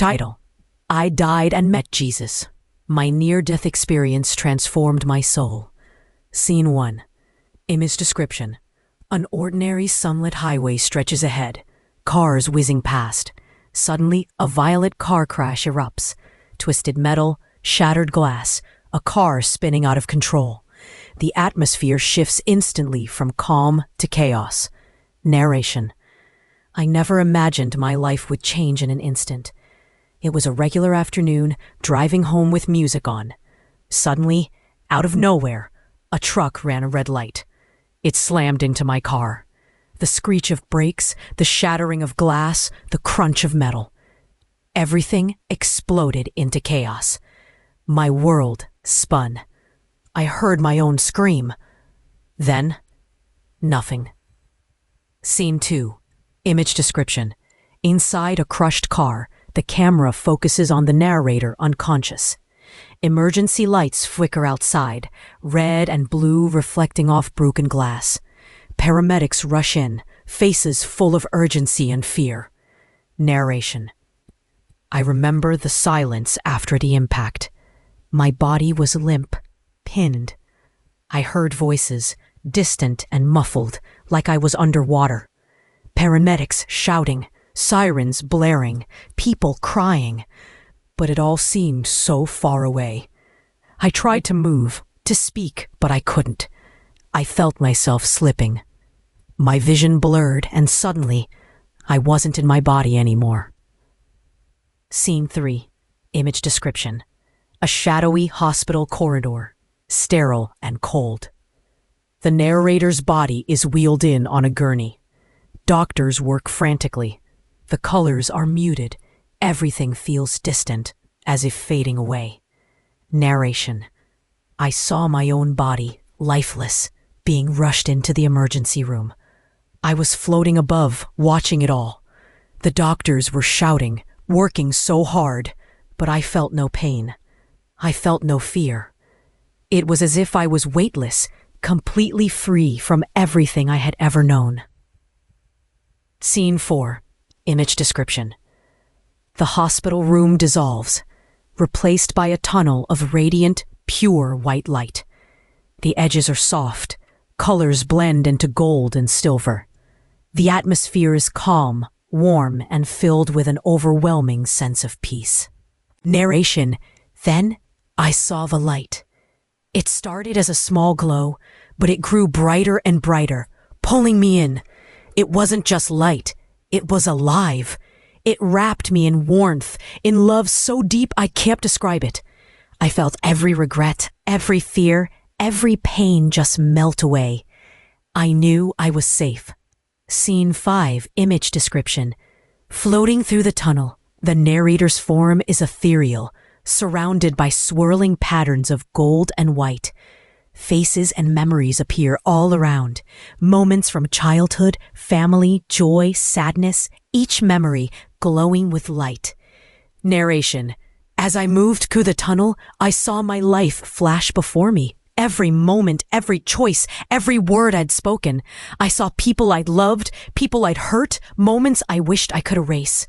Title: I died and met Jesus. My near-death experience transformed my soul. Scene 1. Image description: an ordinary sunlit highway stretches ahead, cars whizzing past. Suddenly, a violent car crash erupts. Twisted metal, shattered glass, a car spinning out of control. The atmosphere shifts instantly from calm to chaos. Narration: I never imagined my life would change in an instant. It was a regular afternoon, driving home with music on. Suddenly, out of nowhere, a truck ran a red light. It slammed into my car. The screech of brakes, the shattering of glass, the crunch of metal. Everything exploded into chaos. My world spun. I heard my own scream. Then, nothing. Scene 2. Image description: inside a crushed car, the camera focuses on the narrator unconscious. Emergency lights flicker outside, red and blue reflecting off broken glass. Paramedics rush in, faces full of urgency and fear. Narration: I remember the silence after the impact. My body was limp, pinned. I heard voices, distant and muffled, like I was underwater. Paramedics shouting, sirens blaring, people crying. But it all seemed so far away. I tried to move, to speak, but I couldn't. I felt myself slipping. My vision blurred, and suddenly, I wasn't in my body anymore. Scene 3. Image description: a shadowy hospital corridor, sterile and cold. The narrator's body is wheeled in on a gurney. Doctors work frantically. The colors are muted. Everything feels distant, as if fading away. Narration: I saw my own body, lifeless, being rushed into the emergency room. I was floating above, watching it all. The doctors were shouting, working so hard, but I felt no pain. I felt no fear. It was as if I was weightless, completely free from everything I had ever known. Scene 4. Image description: the hospital room dissolves, replaced by a tunnel of radiant, pure white light. The edges are soft, colors blend into gold and silver. The atmosphere is calm, warm, and filled with an overwhelming sense of peace. Narration: then I saw the light. It started as a small glow, but it grew brighter and brighter, pulling me in. It wasn't just light, it was alive. It wrapped me in warmth, in love so deep I can't describe it. I felt every regret, every fear, every pain just melt away. I knew I was safe. Scene 5. Image description: floating through the tunnel, the narrator's form is ethereal, surrounded by swirling patterns of gold and white. Faces and memories appear all around. Moments from childhood, family, joy, sadness, each memory glowing with light. Narration: as I moved through the tunnel, I saw my life flash before me. Every moment, every choice, every word I'd spoken. I saw people I'd loved, people I'd hurt, moments I wished I could erase.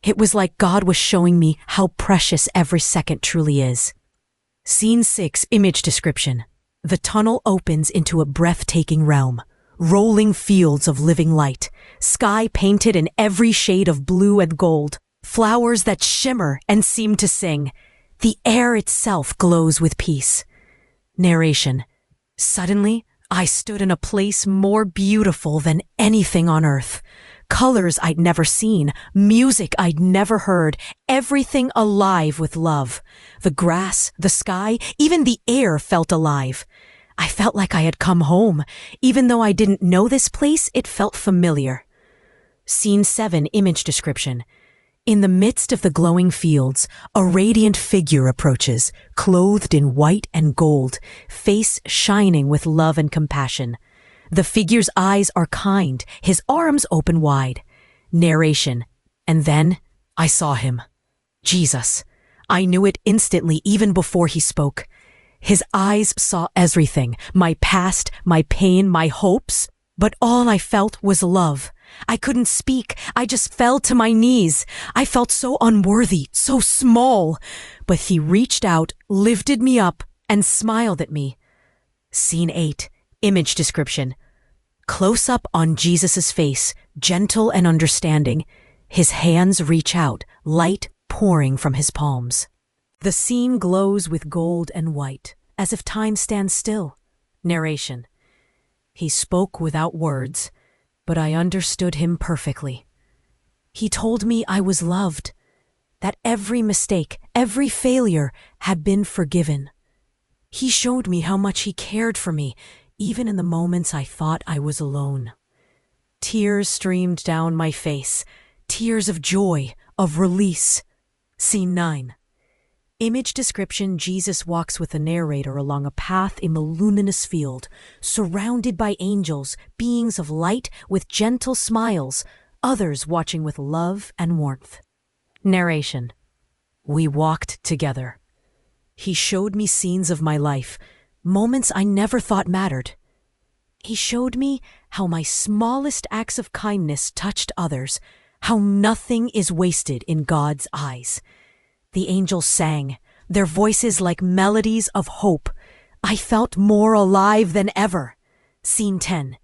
It was like God was showing me how precious every second truly is. Scene 6. Image description: the tunnel opens into a breathtaking realm. Rolling fields of living light, sky painted in every shade of blue and gold, flowers that shimmer and seem to sing. The air itself glows with peace. Narration: suddenly, I stood in a place more beautiful than anything on earth. Colors I'd never seen, music I'd never heard, everything alive with love. The grass, the sky, even the air felt alive. I felt like I had come home. Even though I didn't know this place, it felt familiar. Scene 7. Image description: in the midst of the glowing fields, a radiant figure approaches, clothed in white and gold, face shining with love and compassion. The figure's eyes are kind, his arms open wide. Narration: and then I saw him. Jesus. I knew it instantly, even before he spoke. His eyes saw everything, my past, my pain, my hopes. But all I felt was love. I couldn't speak. I just fell to my knees. I felt so unworthy, so small. But he reached out, lifted me up, and smiled at me. Scene 8. Image description. Close up on Jesus' face, gentle and understanding. His hands reach out, light pouring from his palms. The scene glows with gold and white, as if time stands still. Narration. He spoke without words, but I understood him perfectly. He told me I was loved, that every mistake, every failure had been forgiven. He showed me how much he cared for me, even in the moments I thought I was alone. Tears streamed down my face, tears of joy, of release. Scene 9. Image description. Jesus walks with the narrator along a path in the luminous field, surrounded by angels, beings of light with gentle smiles, others watching with love and warmth. Narration. We walked together. He showed me scenes of my life, moments I never thought mattered. He showed me how my smallest acts of kindness touched others, how nothing is wasted in God's eyes. The angels sang, their voices like melodies of hope. I felt more alive than ever. Scene 10.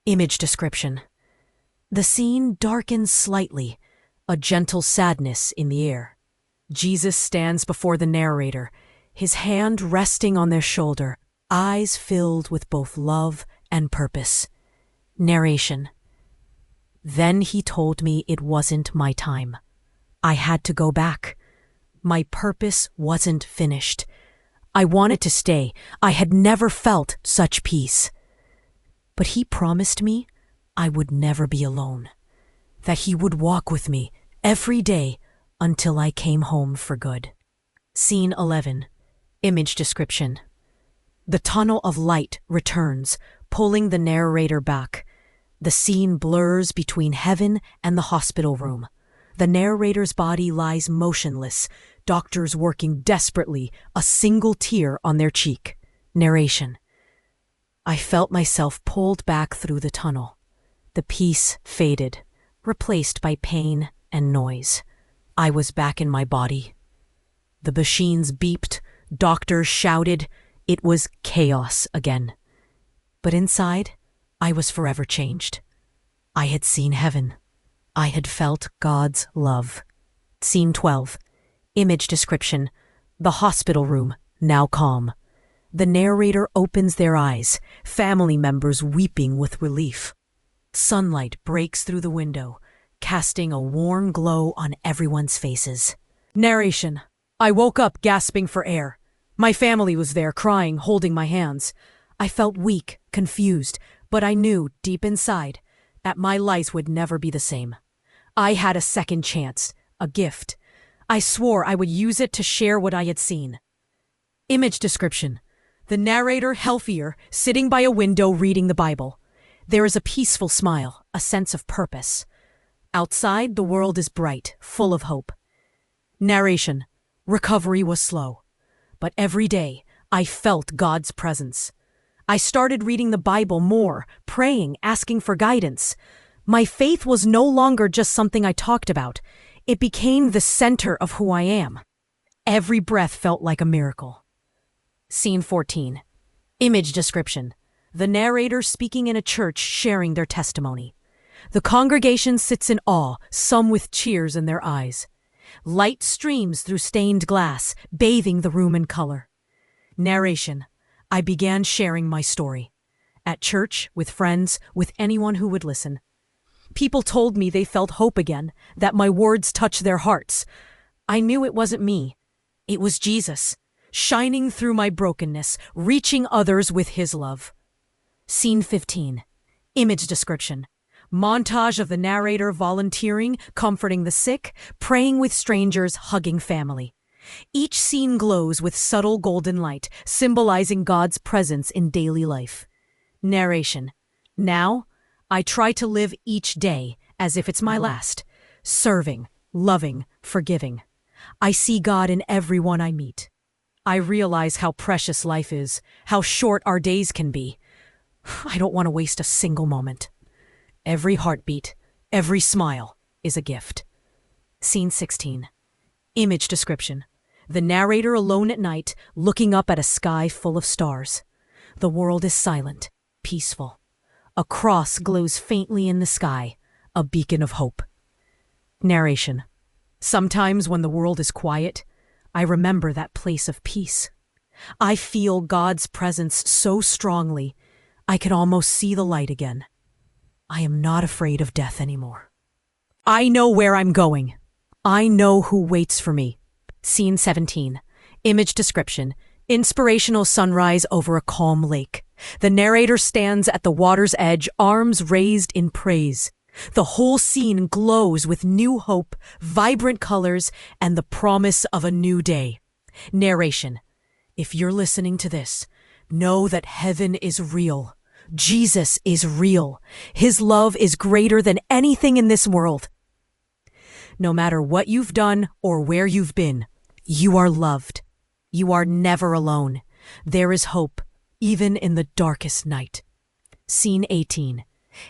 Image description. The scene darkens slightly, a gentle sadness in the air. Jesus stands before the narrator, his hand resting on their shoulder, eyes filled with both love and purpose. Narration. Then he told me it wasn't my time. I had to go back. My purpose wasn't finished. I wanted to stay. I had never felt such peace. But he promised me I would never be alone, that he would walk with me every day until I came home for good. Scene 11. Image description. The tunnel of light returns, pulling the narrator back. The scene blurs between heaven and the hospital room. The narrator's body lies motionless, doctors working desperately, a single tear on their cheek. Narration. I felt myself pulled back through the tunnel. The peace faded, replaced by pain and noise. I was back in my body. The machines beeped, doctors shouted. It was chaos again. But inside, I was forever changed. I had seen heaven. I had felt God's love. Scene 12. Image description. The hospital room, now calm. The narrator opens their eyes, family members weeping with relief. Sunlight breaks through the window, casting a warm glow on everyone's faces. Narration. I woke up gasping for air. My family was there, crying, holding my hands. I felt weak, confused, but I knew, deep inside, that my life would never be the same. I had a second chance, a gift. I swore I would use it to share what I had seen. Image description. The narrator, healthier, sitting by a window reading the Bible. There is a peaceful smile, a sense of purpose. Outside, the world is bright, full of hope. Narration. Recovery was slow. But every day, I felt God's presence. I started reading the Bible more, praying, asking for guidance. My faith was no longer just something I talked about. It became the center of who I am. Every breath felt like a miracle. Scene 14. Image description. The narrator speaking in a church, sharing their testimony. The congregation sits in awe, some with tears in their eyes. Light streams through stained glass, bathing the room in color. Narration. I began sharing my story. At church, with friends, with anyone who would listen. People told me they felt hope again, that my words touched their hearts. I knew it wasn't me. It was Jesus, shining through my brokenness, reaching others with his love. Scene 15. Image description. Montage of the narrator volunteering, comforting the sick, praying with strangers, hugging family. Each scene glows with subtle golden light, symbolizing God's presence in daily life. Narration. Now, I try to live each day as if it's my last, serving, loving, forgiving. I see God in everyone I meet. I realize how precious life is, how short our days can be. I don't want to waste a single moment. Every heartbeat, every smile is a gift. Scene 16. Image description. The narrator alone at night, looking up at a sky full of stars. The world is silent, peaceful. A cross glows faintly in the sky, a beacon of hope. Narration. Sometimes when the world is quiet, I remember that place of peace. I feel God's presence so strongly, I can almost see the light again. I am not afraid of death anymore. I know where I'm going. I know who waits for me. Scene 17. Image description. Inspirational sunrise over a calm lake. The narrator stands at the water's edge, arms raised in praise. The whole scene glows with new hope, vibrant colors, and the promise of a new day. Narration. If you're listening to this, know that heaven is real. Jesus is real. His love is greater than anything in this world. No matter what you've done or where you've been, you are loved. You are never alone. There is hope, even in the darkest night. Scene 18.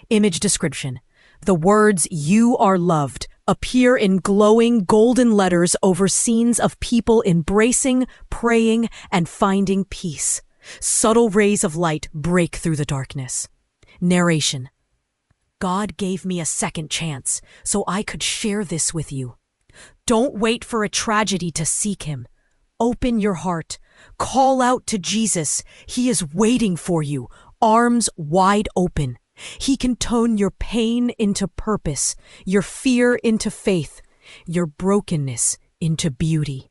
Image description. The words "you are loved" appear in glowing golden letters over scenes of people embracing, praying, and finding peace. Subtle rays of light break through the darkness. Narration. God gave me a second chance so I could share this with you. Don't wait for a tragedy to seek him. Open your heart. Call out to Jesus. He is waiting for you, arms wide open. He can turn your pain into purpose, your fear into faith, your brokenness into beauty.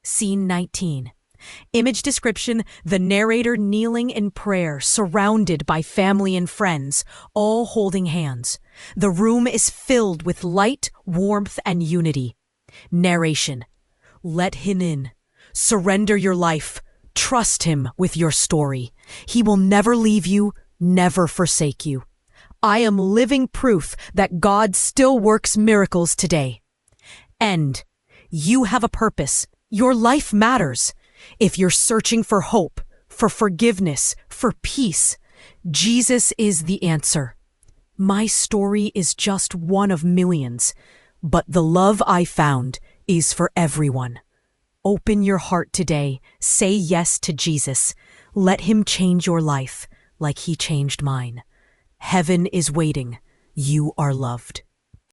Scene 19. Image description. The narrator kneeling in prayer, surrounded by family and friends, all holding hands. The room is filled with light, warmth, and unity. Narration. Let him in. Surrender your life. Trust him with your story. He will never leave you, never forsake you. I am living proof that God still works miracles today. End. You have a purpose. Your life matters. If you're searching for hope, for forgiveness, for peace, Jesus is the answer. My story is just one of millions, but the love I found is for everyone. Open your heart today. Say yes to Jesus. Let him change your life like he changed mine. Heaven is waiting. You are loved.